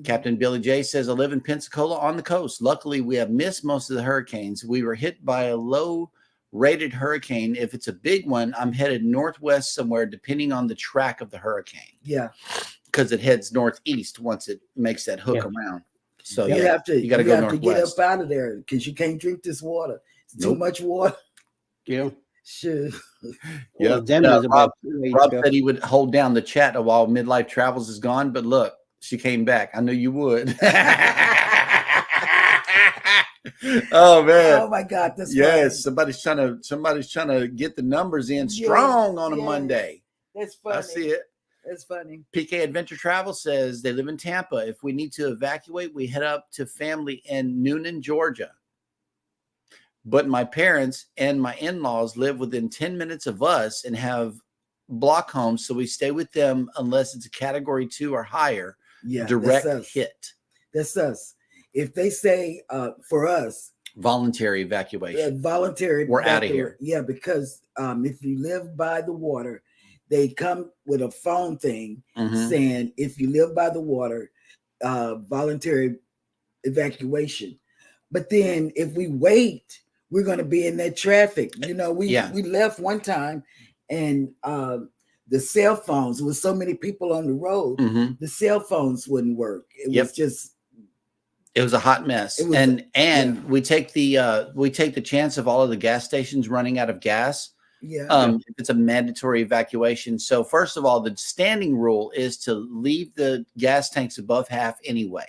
Captain Billy J says, I live in Pensacola on the coast. Luckily, we have missed most of the hurricanes. We were hit by a low-rated hurricane. If it's a big one, I'm headed northwest somewhere, depending on the track of the hurricane. Yeah. Because it heads northeast once it makes that hook around. So you got to go northwest. get up out of there because you can't drink this water. It's too much water. Yeah. Sure. Yeah. Rob said he would hold down the chat while Midlife Travels is gone, but look, she came back. I knew you would. Oh man! Oh my God! That's yes. funny. Somebody's trying to get the numbers in strong on a Monday. That's funny. I see it. That's funny. PK Adventure Travel says they live in Tampa. If we need to evacuate, we head up to family in Noonan, Georgia. But my parents and my in-laws live within 10 minutes of us and have block homes, so we stay with them unless it's a category 2 or higher. Yeah, direct hit. That's us. If they say for us, voluntary evacuation, we're out of here. Yeah, because if you live by the water, they come with a phone thing saying if you live by the water, voluntary evacuation. But then if we wait, we're going to be in that traffic. You know, we left one time and the cell phones, with so many people on the road, the cell phones wouldn't work. It was a hot mess. We take the chance of all of the gas stations running out of gas. If it's a mandatory evacuation. So first of all, the standing rule is to leave the gas tanks above half anyway.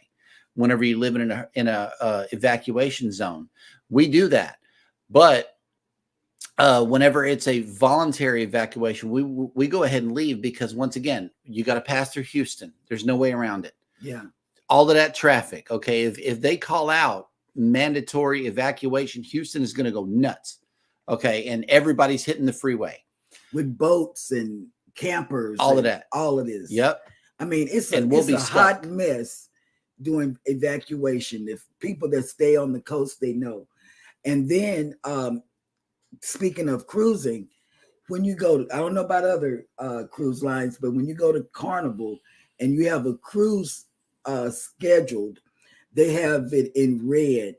Whenever you live in a evacuation zone, we do that. But whenever it's a voluntary evacuation, we go ahead and leave because once again, you got to pass through Houston. There's no way around it. Yeah. All of that traffic. Okay. If they call out mandatory evacuation, Houston is going to go nuts. Okay. And everybody's hitting the freeway with boats and campers. All of that. All of this. Yep. I mean, it's a hot mess doing evacuation. If people that stay on the coast, they know. And then speaking of cruising, when you go to, I don't know about other cruise lines, but when you go to Carnival and you have a cruise scheduled, they have it in red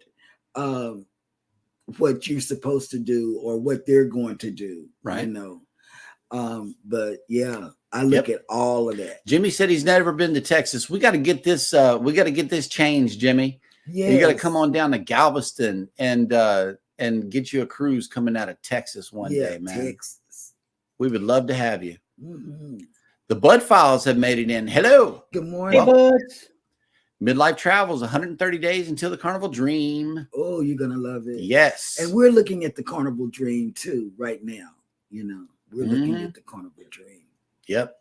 what you're supposed to do or what they're going to do. Right. You know. But yeah, I look at all of that. Jimmy said he's never been to Texas. We got to get this. We got to get this changed, Jimmy. Yeah. You got to come on down to Galveston and get you a cruise coming out of Texas one day, man. Texas. We would love to have you. The Bud Files have made it in. Hello. Good morning. Hey, Buds. Midlife Travels, 130 days until the Carnival Dream. Oh, you're going to love it. Yes. And we're looking at the Carnival Dream too right now. You know, we're looking at the Carnival Dream. Yep.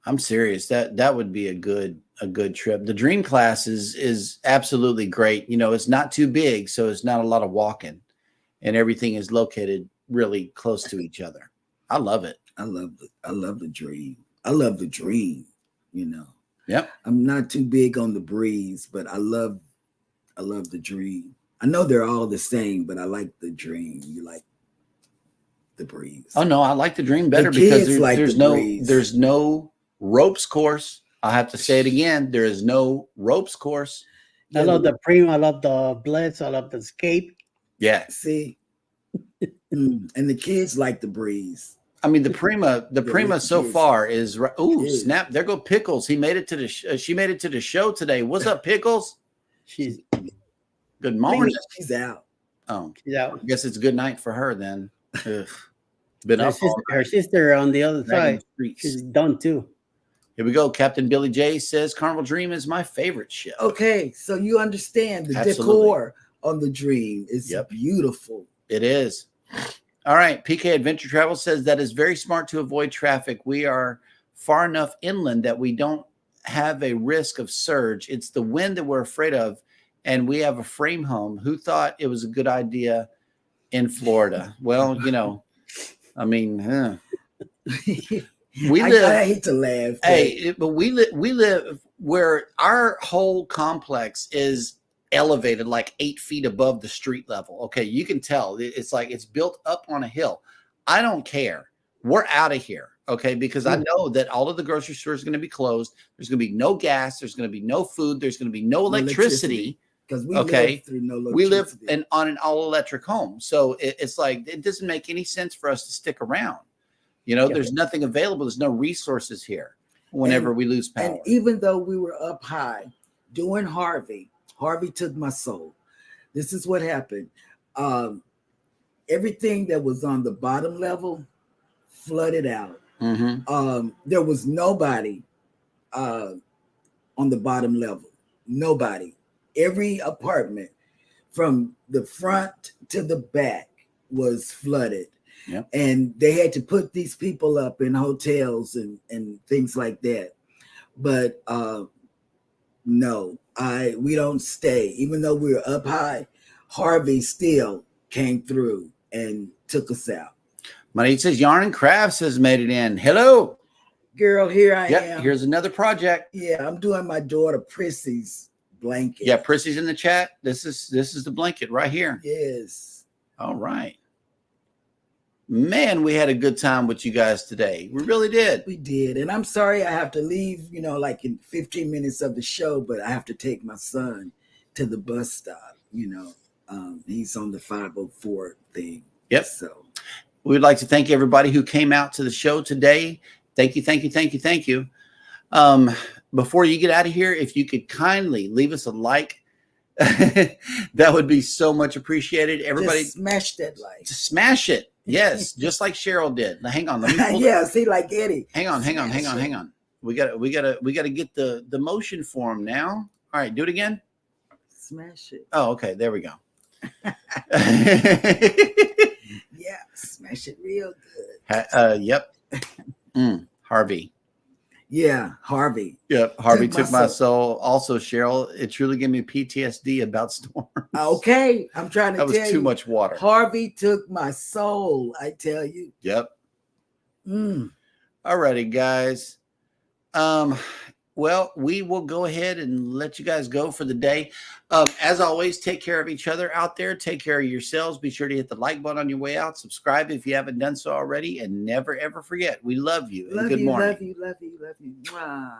I'm serious. That would be a good trip. The Dream class is absolutely great. You know, it's not too big, so it's not a lot of walking, and everything is located really close to each other. I love it. I love the Dream. I love the Dream, you know. Yep. I'm not too big on the Breeze, but I love the Dream. I know they're all the same, but I like the Dream. You like the Breeze. Oh no, I like the Dream better because there's no ropes course. I have to say it again. There is no ropes course. I love the Prima. I love the Blitz. I love the Escape. Yeah. See, and the kids like the Breeze. I mean, the Prima it so is. far is oh It is. snap! There go Pickles. He made it to the she made it to the show today. What's up, Pickles? She's Good morning. She's out. Oh, out. I guess it's good night for her then. Ugh. Been up all Her sister on the other night in side. the streets. She's done too. Here we go. Captain Billy J says Carnival Dream is my favorite show. Okay, so you understand the Absolutely. decor on the Dream is Yep. beautiful. It is. All right. PK Adventure Travel says that is very smart to avoid traffic. We are far enough inland that we don't have a risk of surge. It's the wind that we're afraid of. And we have a frame home. Who thought it was a good idea in Florida? Well, you know, I mean, we live. I hate to laugh. Hey, but we live where our whole complex is elevated like 8 feet above the street level. Okay, you can tell it's like it's built up on a hill. I don't care. We're out of here. Okay, because I know that all of the grocery stores are going to be closed. There's going to be no gas. There's going to be no food. There's going to be no electricity. Because we Okay. live through no electricity. We live on an all electric home. So it's like it doesn't make any sense for us to stick around. You know, there's nothing available. There's no resources here whenever we lose power. And even though we were up high doing Harvey took my soul. This is what happened. Everything that was on the bottom level flooded out. Mm-hmm. There was nobody on the bottom level. Nobody. Every apartment from the front to the back was flooded. Yep. And they had to put these people up in hotels and things like that. But no, we don't stay. Even though we were up high, Harvey still came through and took us out. Money says Yarn and Crafts has made it in. Hello. Girl, here I am. Here's another project. Yeah, I'm doing my daughter Prissy's blanket. Yeah, Prissy's in the chat. This is the blanket right here. Yes. All right. Man, we had a good time with you guys today. We really did. We did. And I'm sorry I have to leave, like in 15 minutes of the show, but I have to take my son to the bus stop. He's on the 504 thing. Yep. So we'd like to thank everybody who came out to the show today. Thank you, thank you, thank you, thank you. Before you get out of here, if you could kindly leave us a like, that would be so much appreciated. Everybody, just smash that like. Smash it. Yes, just like Cheryl did. Now, hang on. Let me pull yeah, see, like Eddie. Hang on. We got to get the motion for him now. All right, do it again. Smash it. Oh, okay. There we go. Yeah, smash it real good. Yep. Harvey. Yeah, Harvey. Yep. Harvey took my soul. Also, Cheryl, it truly gave me PTSD about storms. Okay, I'm trying to tell you. That was too much water. Harvey took my soul, I tell you. Yep. All righty, guys. Well, we will go ahead and let you guys go for the day. As always, take care of each other out there. Take care of yourselves. Be sure to hit the like button on your way out. Subscribe if you haven't done so already. And never, ever forget, we love you. And good morning. Love you. Mwah.